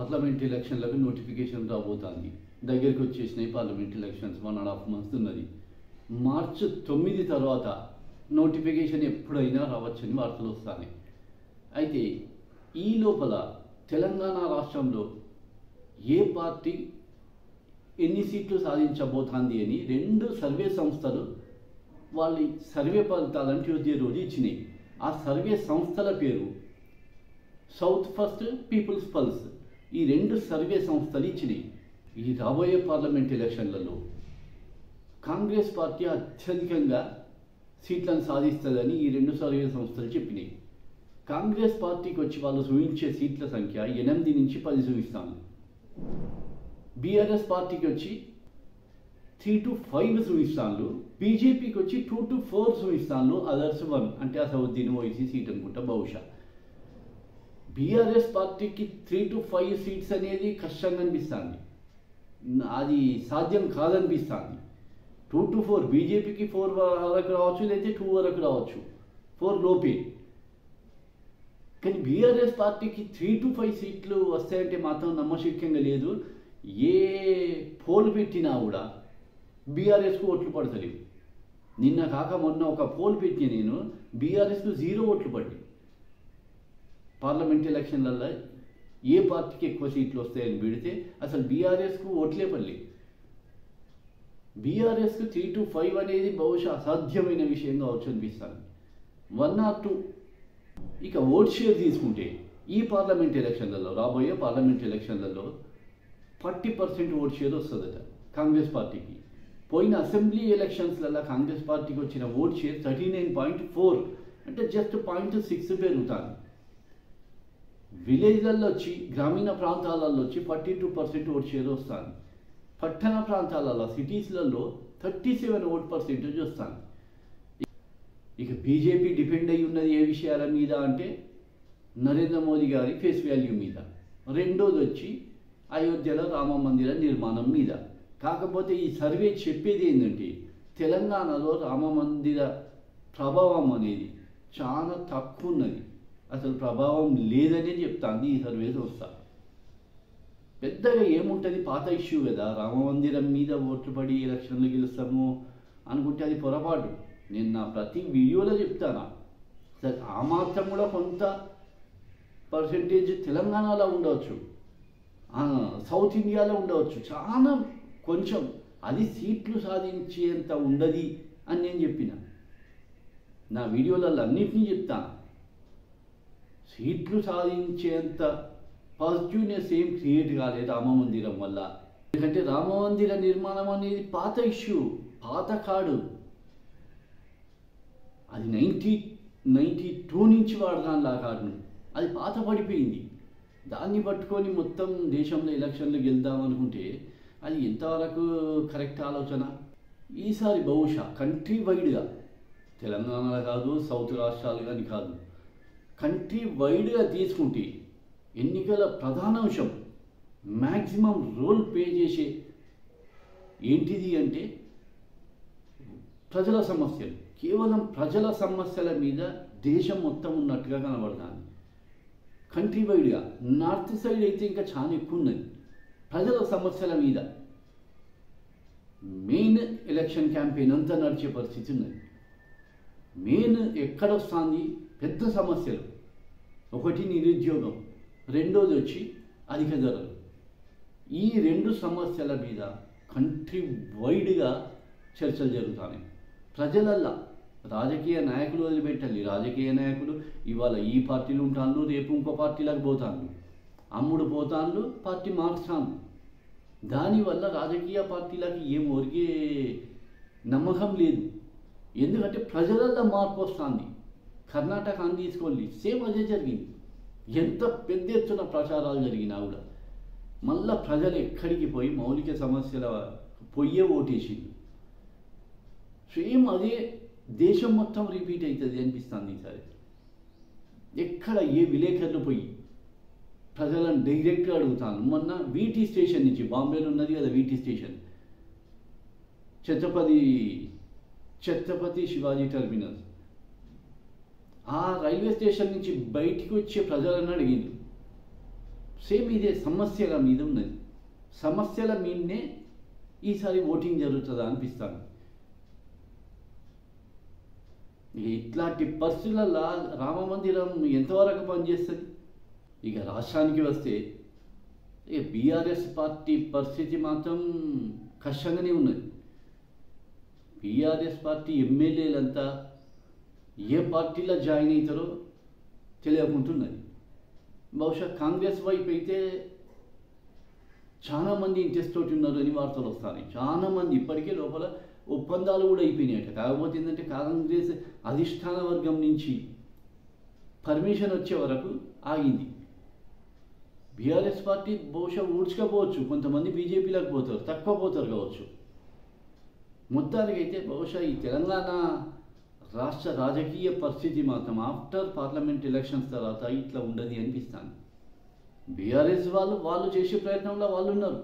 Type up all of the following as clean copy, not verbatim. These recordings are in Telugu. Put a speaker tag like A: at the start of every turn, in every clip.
A: పార్లమెంట్ ఎలక్షన్లకు నోటిఫికేషన్ రాబోతోంది. దగ్గరికి వచ్చేసినాయి పార్లమెంట్ ఎలక్షన్స్. 1.5 months ఉన్నది. మార్చి 9 తర్వాత నోటిఫికేషన్ ఎప్పుడైనా రావచ్చని వార్తలు వస్తాయి. అయితే ఈ లోపల తెలంగాణ రాష్ట్రంలో ఏ పార్టీ ఎన్ని సీట్లు సాధించబోతోంది అని 2 సర్వే సంస్థలు వాళ్ళ సర్వే ఫలితాలను ట్యూస్డే రోజు ఇచ్చినాయి. ఆ సర్వే సంస్థల పేరు సౌత్ ఫస్ట్, పీపుల్స్ పల్స్. ఈ 2 సర్వే సంస్థలు ఇచ్చినాయి. ఈ రాబోయే పార్లమెంట్ ఎలక్షన్లలో కాంగ్రెస్ పార్టీ అత్యధికంగా సీట్లను సాధిస్తుందని ఈ 2 సర్వే సంస్థలు చెప్పినాయి. కాంగ్రెస్ పార్టీకి వచ్చి వాళ్ళు చూపించే సీట్ల సంఖ్య 8 నుంచి 10 చూపిస్తాను. బీఆర్ఎస్ పార్టీకి వచ్చి 3 to 5 చూపిస్తాను. బీజేపీకి వచ్చి 2 to 4 చూపిస్తాను. అదర్స్ 1 అంటే అసౌద్దీన్ ఓవైసీ సీట్ అనుకుంటా బహుశా. బీఆర్ఎస్ పార్టీకి 3 to 5 సీట్స్ అనేది కష్టంగా అనిపిస్తుంది. అది సాధ్యం కాదనిపిస్తుంది. 2 to 4 బీజేపీకి 4 వరకు రావచ్చు, లేదా 2 వరకు రావచ్చు, 4 లోపే. కానీ బీఆర్ఎస్ పార్టీకి 3 to 5 సీట్లు వస్తాయంటే మాత్రం నమ్మశక్యంగా లేదు. ఏ పోల్ పెట్టినా కూడా బీఆర్ఎస్కు ఓట్లు పడతలేవు. నిన్న కాక మొన్న ఒక పోల్ పెట్టి నేను బీఆర్ఎస్కు 0 ఓట్లు పడ్డాయి. పార్లమెంట్ ఎలక్షన్లలో ఏ పార్టీకి ఎక్కువ సీట్లు వస్తాయని పెడితే అసలు బీఆర్ఎస్కు ఓట్లే పడలే. బీఆర్ఎస్కు 3 to 5 అనేది బహుశా అసాధ్యమైన విషయం కావచ్చు అనిపిస్తాను. 1 or 2. ఇక ఓట్ షేర్ తీసుకుంటే ఈ పార్లమెంట్ ఎలక్షన్లలో, రాబోయే పార్లమెంట్ ఎలక్షన్లలో 40% ఓట్ షేర్ వస్తుందట కాంగ్రెస్ పార్టీకి. పోయిన అసెంబ్లీ ఎలక్షన్స్లలో కాంగ్రెస్ పార్టీకి వచ్చిన ఓట్ షేర్ 39.4, అంటే జస్ట్ 0.6 పెరుగుతుంది. విలేజ్లలో వచ్చి, గ్రామీణ ప్రాంతాలలో వచ్చి 42% ఓట్ షేర్ వస్తుంది. పట్టణ ప్రాంతాలలో, సిటీస్లలో 37% వస్తుంది. ఇక బీజేపీ డిపెండ్ అయి ఉన్నది ఏ విషయాల మీద అంటే నరేంద్ర మోదీ గారి ఫేస్ వాల్యూ మీద. రెండోది వచ్చి అయోధ్యలో రామ మందిర నిర్మాణం మీద. కాకపోతే ఈ సర్వే చెప్పేది ఏంటంటే తెలంగాణలో రామ మందిర ప్రభావం అనేది చాలా తక్కువ ఉన్నది. అసలు ప్రభావం లేదనే చెప్తాంది ఈ సర్వే సంస్థ. పెద్దగా ఏముంటుంది, పాత ఇష్యూ కదా. రామ మందిరం మీద ఓట్లు పడి ఎలక్షన్లు గెలుస్తాము అనుకుంటే అది పొరపాటు. నేను నా ప్రతి వీడియోలో చెప్తాను. సరే, ఆ మాత్రం కూడా కొంత పర్సెంటేజ్ తెలంగాణలో ఉండవచ్చు, సౌత్ ఇండియాలో ఉండవచ్చు, చాలా కొంచెం. అది సీట్లు సాధించేంత ఉండదు అని నేను చెప్పిన నా వీడియోలలో అన్నింటినీ చెప్తాను. సీట్లు సాధించేంత పాజిటివ్నెస్ ఏం క్రియేట్ కాలేదు రామ మందిరం వల్ల. ఎందుకంటే రామ మందిర నిర్మాణం అనేది పాత ఇష్యూ, పాత కాడు. అది 1992 నుంచి వాడదాను ఆ కార్డును. అది పాత పడిపోయింది. దాన్ని పట్టుకొని మొత్తం దేశంలో ఎలక్షన్లు గెలుద్దాం అనుకుంటే అది ఎంతవరకు కరెక్ట్ ఆలోచన? ఈసారి బహుశా కంట్రీ వైడ్గా, తెలంగాణలో కాదు, సౌత్ రాష్ట్రాలు కానీ కాదు, కంట్రీ వైడ్గా తీసుకుంటే ఎన్నికల ప్రధాన అంశం, మ్యాక్సిమం రోల్ ప్లే చేసే ఏంటిది అంటే ప్రజల సమస్యలు. కేవలం ప్రజల సమస్యల మీద దేశం మొత్తం ఉన్నట్టుగా కనబడుతుంది. కంట్రీ వైడ్గా నార్త్ సైడ్ అయితే ఇంకా చాలా ఎక్కువ ఉన్నది. ప్రజల సమస్యల మీద మెయిన్ ఎలక్షన్ క్యాంపెయిన్ అంతా నడిచే పరిస్థితి ఉన్నది. మెయిన్ ఎక్కడొస్తుంది? పెద్ద సమస్యలు. ఒకటి నిరుద్యోగం, రెండోది వచ్చి అధిక ధరలు. ఈ 2 సమస్యల మీద కంట్రీ వైడ్గా చర్చలు జరుగుతాయి. ప్రజలల్లా రాజకీయ నాయకులు వదిలిపెట్టాలి. రాజకీయ నాయకులు ఇవాళ ఈ పార్టీలు ఉంటాను, రేపు ఇంకో పార్టీలకు పోతాను, అమ్ముడు పోతాను, పార్టీ మార్చాను. దానివల్ల రాజకీయ పార్టీలకు ఏం ఒరిగే నమ్మకం లేదు. ఎందుకంటే ప్రజలల్లో మార్పు వస్తుంది. కర్ణాటక అని తీసుకోండి, సేమ్ అదే జరిగింది. ఎంత పెద్ద ఎత్తున ప్రచారాలు జరిగినా కూడా మళ్ళా ప్రజలు ఎక్కడికి పోయి మౌలిక సమస్యల పొయ్యే ఓటేసింది. సేమ్ అదే దేశం మొత్తం రిపీట్ అవుతుంది అనిపిస్తుంది ఈసారి. ఎక్కడ ఏ విలేకరులు పోయి ప్రజలను డైరెక్ట్గా అడుగుతాను. మొన్న వీటీ స్టేషన్ నుంచి, బాంబేలో ఉన్నది కదా VT station, Chhatrapati Shivaji terminus, ఆ రైల్వే స్టేషన్ నుంచి బయటికి వచ్చే ప్రజలను అడిగింది. సేమ్ ఇదే సమస్యల మీద ఉన్నది. సమస్యల మీదనే ఈసారి ఓటింగ్ జరుగుతుందా అనిపిస్తాను. ఇట్లాంటి పరిస్థితులలో రామ మందిరం ఎంతవరకు పనిచేస్తుంది? ఇక రాష్ట్రానికి వస్తే ఇక బీఆర్ఎస్ పార్టీ పరిస్థితి మాత్రం కష్టంగానే ఉన్నది. బీఆర్ఎస్ పార్టీ ఎమ్మెల్యేలంతా ఏ పార్టీలో జాయిన్ అవుతారో తెలియకుంటున్నది. బహుశా కాంగ్రెస్ వైపు అయితే చాలామంది ఇంట్రెస్ట్ తోటి ఉన్నారు అని వార్తలు వస్తాయి. చాలామంది ఇప్పటికే లోపల ఒప్పందాలు కూడా అయిపోయినాయట. కాకపోతే ఏంటంటే కాంగ్రెస్ అధిష్టాన వర్గం నుంచి పర్మిషన్ వచ్చే వరకు ఆగింది. బీఆర్ఎస్ పార్టీ బహుశా ఊడ్చుకపోవచ్చు, కొంతమంది బీజేపీలోకి పోతారు, తక్కువ పోతారు కావచ్చు. మొత్తానికైతే బహుశా ఈ తెలంగాణ రాష్ట్ర రాజకీయ పరిస్థితి మాత్రం ఆఫ్టర్ పార్లమెంట్ ఎలక్షన్స్ తర్వాత ఇట్లా ఉండదు అనిపిస్తాను. బీఆర్ఎస్ వాళ్ళు చేసే ప్రయత్నంలో వాళ్ళు ఉన్నారు.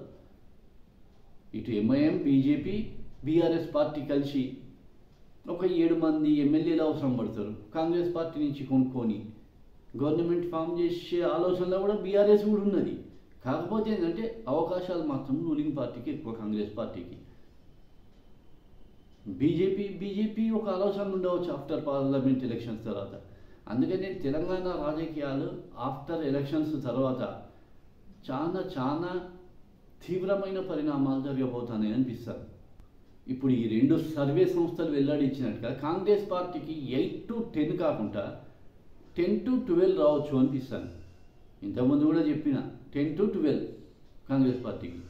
A: ఇటు ఎంఐఎం, బీజేపీ, బీఆర్ఎస్ పార్టీ కలిసి ఒక 7 మంది ఎమ్మెల్యేలు అవసరం పడతారు. కాంగ్రెస్ పార్టీ నుంచి కొనుక్కొని గవర్నమెంట్ ఫామ్ చేసే ఆలోచనలో కూడా బీఆర్ఎస్ కూడా ఉన్నది. కాకపోతే ఏంటంటే అవకాశాలు మాత్రం రూలింగ్ పార్టీకి ఎక్కువ, కాంగ్రెస్ పార్టీకి. బీజేపీ ఒక ఆలోచన ఉండవచ్చు ఆఫ్టర్ పార్లమెంట్ ఎలక్షన్స్ తర్వాత. అందుకని తెలంగాణ రాజకీయాలు ఆఫ్టర్ ఎలక్షన్స్ తర్వాత చాలా తీవ్రమైన పరిణామాలు జరగబోతున్నాయి అనిపిస్తారు. ఇప్పుడు ఈ 2 సర్వే సంస్థలు వెల్లడించినట్టుగా కాంగ్రెస్ పార్టీకి 8 to 10 కాకుండా 10 to 12 రావచ్చు అనిపిస్తాను. ఇంతకుముందు కూడా చెప్పిన 10 to 12 కాంగ్రెస్ పార్టీకి.